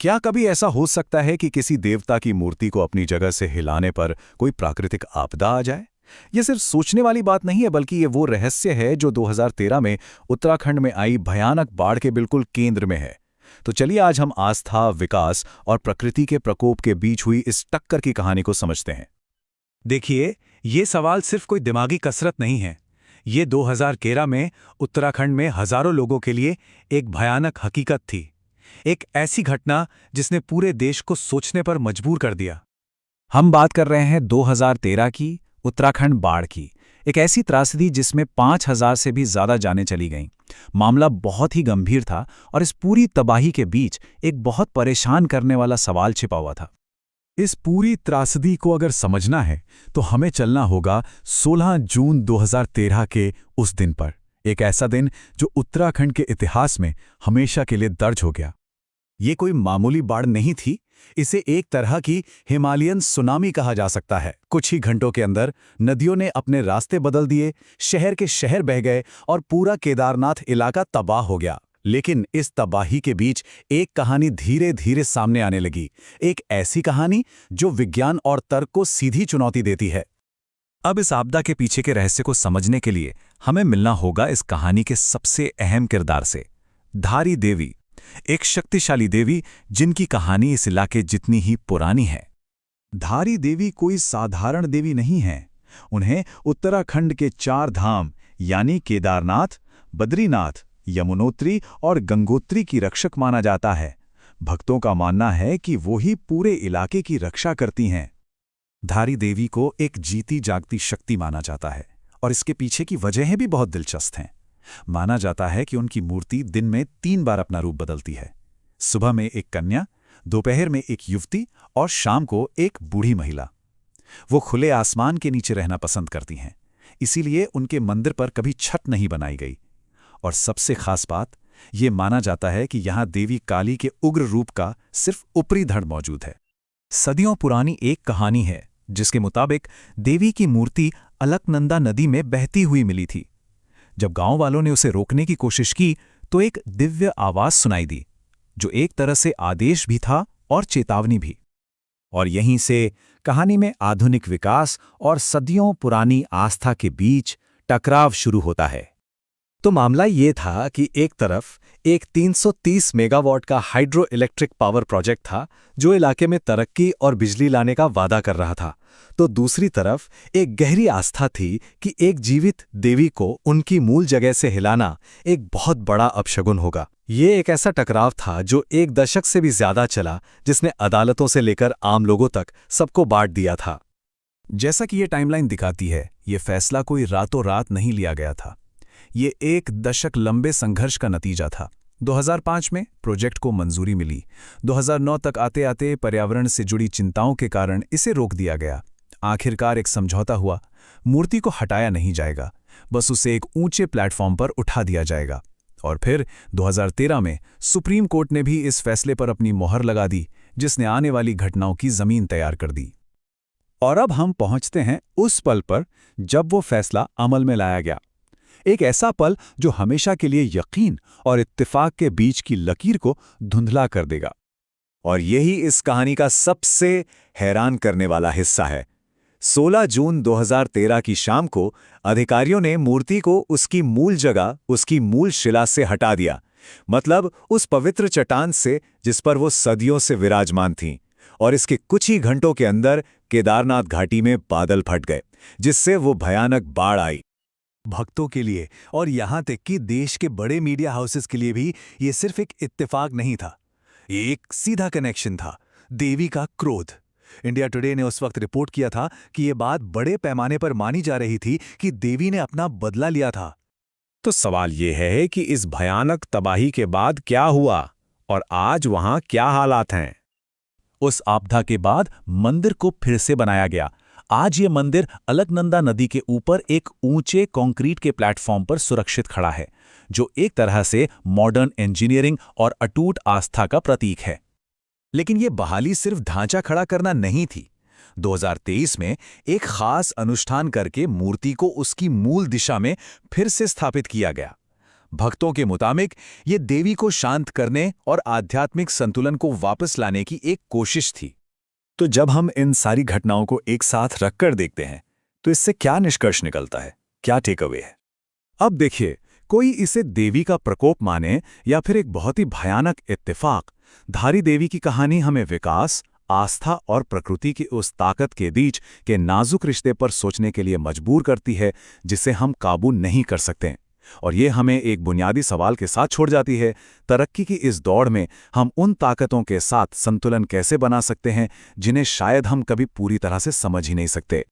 क्या कभी ऐसा हो सकता है कि किसी देवता की मूर्ति को अपनी जगह से हिलाने पर कोई प्राकृतिक आपदा आ जाए? ये सिर्फ सोचने वाली बात नहीं है, बल्कि ये वो रहस्य है जो 2013 में उत्तराखंड में आई भयानक बाढ़ के बिल्कुल केंद्र में है। तो चलिए आज हम आस्था, विकास और प्रकृति के प्रकोप के बीच हुई इस टक्कर की कहानी को समझते हैं। देखिए, ये सवाल सिर्फ कोई दिमागी कसरत नहीं है। ये 2013 में उत्तराखंड में हजारों लोगों के लिए एक भयानक हकीकत थी। एक ऐसी घटना जिसने पूरे देश को सोचने पर मजबूर कर दिया। हम बात कर रहे हैं 2013 की उत्तराखंड बाढ़ की, एक ऐसी त्रासदी जिसमें 5,000 से भी ज्यादा जानें चली गईं। मामला बहुत ही गंभीर था और इस पूरी तबाही के बीच एक बहुत परेशान करने वाला सवाल छिपा हुआ था। इस पूरी त्रासदी को अगर समझना है तो हमें चलना होगा 16 जून 2013 के उस दिन पर। एक ऐसा दिन जो उत्तराखंड के इतिहास में हमेशा के लिए दर्ज हो गया। ये कोई मामूली बाढ़ नहीं थी, इसे एक तरह की हिमालयन सुनामी कहा जा सकता है। कुछ ही घंटों के अंदर नदियों ने अपने रास्ते बदल दिए, शहर के शहर बह गए और पूरा केदारनाथ इलाका तबाह हो गया। लेकिन इस तबाही के बीच एक कहानी धीरे धीरे सामने आने लगी, एक ऐसी कहानी जो विज्ञान और तर्क को सीधी चुनौती देती है। अब इस आपदा के पीछे के रहस्य को समझने के लिए हमें मिलना होगा इस कहानी के सबसे अहम किरदार से, धारी देवी। एक शक्तिशाली देवी जिनकी कहानी इस इलाके जितनी ही पुरानी है। धारी देवी कोई साधारण देवी नहीं है। उन्हें उत्तराखंड के 4 धाम यानी केदारनाथ, बद्रीनाथ, यमुनोत्री और गंगोत्री की रक्षक माना जाता है। भक्तों का मानना है कि वो ही पूरे इलाके की रक्षा करती हैं। धारी देवी को एक जीती जागती शक्ति माना जाता है और इसके पीछे की वजहें भी बहुत दिलचस्प हैं। माना जाता है कि उनकी मूर्ति दिन में 3 बार अपना रूप बदलती है। सुबह में एक कन्या, दोपहर में एक युवती और शाम को एक बूढ़ी महिला। वो खुले आसमान के नीचे रहना पसंद करती हैं, इसीलिए उनके मंदिर पर कभी छत नहीं बनाई गई। और सबसे खास बात, ये माना जाता है कि यहाँ देवी काली के उग्र रूप का सिर्फ ऊपरी धड़ मौजूद है। सदियों पुरानी एक कहानी है जिसके मुताबिक देवी की मूर्ति अलकनंदा नदी में बहती हुई मिली थी। जब गांव वालों ने उसे रोकने की कोशिश की तो एक दिव्य आवाज सुनाई दी, जो एक तरह से आदेश भी था और चेतावनी भी। और यहीं से कहानी में आधुनिक विकास और सदियों पुरानी आस्था के बीच टकराव शुरू होता है। तो मामला ये था कि एक तरफ एक 330 मेगावाट का हाइड्रो इलेक्ट्रिक पावर प्रोजेक्ट था जो इलाके में तरक्की और बिजली लाने का वादा कर रहा था, तो दूसरी तरफ एक गहरी आस्था थी कि एक जीवित देवी को उनकी मूल जगह से हिलाना एक बहुत बड़ा अपशगुन होगा। ये एक ऐसा टकराव था जो 1 दशक से भी ज्यादा चला, जिसने अदालतों से लेकर आम लोगों तक सबको बांट दिया था। जैसा कि ये टाइमलाइन दिखाती है, ये फैसला कोई रातों रात नहीं लिया गया था। ये 1 दशक लंबे संघर्ष का नतीजा था। 2005 में प्रोजेक्ट को मंजूरी मिली। 2009 तक आते आते पर्यावरण से जुड़ी चिंताओं के कारण इसे रोक दिया गया। आखिरकार एक समझौता हुआ, मूर्ति को हटाया नहीं जाएगा, बस उसे एक ऊंचे प्लेटफॉर्म पर उठा दिया जाएगा। और फिर 2013 में सुप्रीम कोर्ट ने भी इस फैसले पर अपनी मोहर लगा दी, जिसने आने वाली घटनाओं की जमीन तैयार कर दी। और अब हम पहुंचते हैं उस पल पर जब वो फैसला अमल में लाया गया। एक ऐसा पल जो हमेशा के लिए यकीन और इत्तेफाक के बीच की लकीर को धुंधला कर देगा। और यही इस कहानी का सबसे हैरान करने वाला हिस्सा है। 16 जून 2013 की शाम को अधिकारियों ने मूर्ति को उसकी मूल जगह, उसकी मूल शिला से हटा दिया, मतलब उस पवित्र चट्टान से जिस पर वो सदियों से विराजमान थीं। और इसके कुछ ही घंटों के अंदर केदारनाथ घाटी में बादल फट गए, जिससे वो भयानक बाढ़ आई। भक्तों के लिए और यहां तक कि देश के बड़े मीडिया हाउसेस के लिए भी ये सिर्फ एक इत्तेफाक नहीं था, एक सीधा कनेक्शन था, देवी का क्रोध। इंडिया टुडे ने उस वक्त रिपोर्ट किया था कि ये बात बड़े पैमाने पर मानी जा रही थी कि देवी ने अपना बदला लिया था। तो सवाल ये है कि इस भयानक तबाही के बाद क्या हुआ और आज वहां क्या हालात हैं? उस आपदा के बाद मंदिर को फिर से बनाया गया। आज ये मंदिर अलकनंदा नदी के ऊपर एक ऊंचे कंक्रीट के प्लेटफॉर्म पर सुरक्षित खड़ा है, जो एक तरह से मॉडर्न इंजीनियरिंग और अटूट आस्था का प्रतीक है। लेकिन ये बहाली सिर्फ ढांचा खड़ा करना नहीं थी। 2023 में एक खास अनुष्ठान करके मूर्ति को उसकी मूल दिशा में फिर से स्थापित किया गया। भक्तों के मुताबिक ये देवी को शांत करने और आध्यात्मिक संतुलन को वापस लाने की एक कोशिश थी। तो जब हम इन सारी घटनाओं को एक साथ रखकर देखते हैं तो इससे क्या निष्कर्ष निकलता है, क्या टेक अवे है? अब देखिए, कोई इसे देवी का प्रकोप माने या फिर एक बहुत ही भयानक इत्तेफाक, धारी देवी की कहानी हमें विकास, आस्था और प्रकृति की उस ताकत के बीच के नाजुक रिश्ते पर सोचने के लिए मजबूर करती है जिसे हम काबू नहीं कर सकते। और ये हमें एक बुनियादी सवाल के साथ छोड़ जाती है, तरक्की की इस दौड़ में हम उन ताकतों के साथ संतुलन कैसे बना सकते हैं जिन्हें शायद हम कभी पूरी तरह से समझ ही नहीं सकते।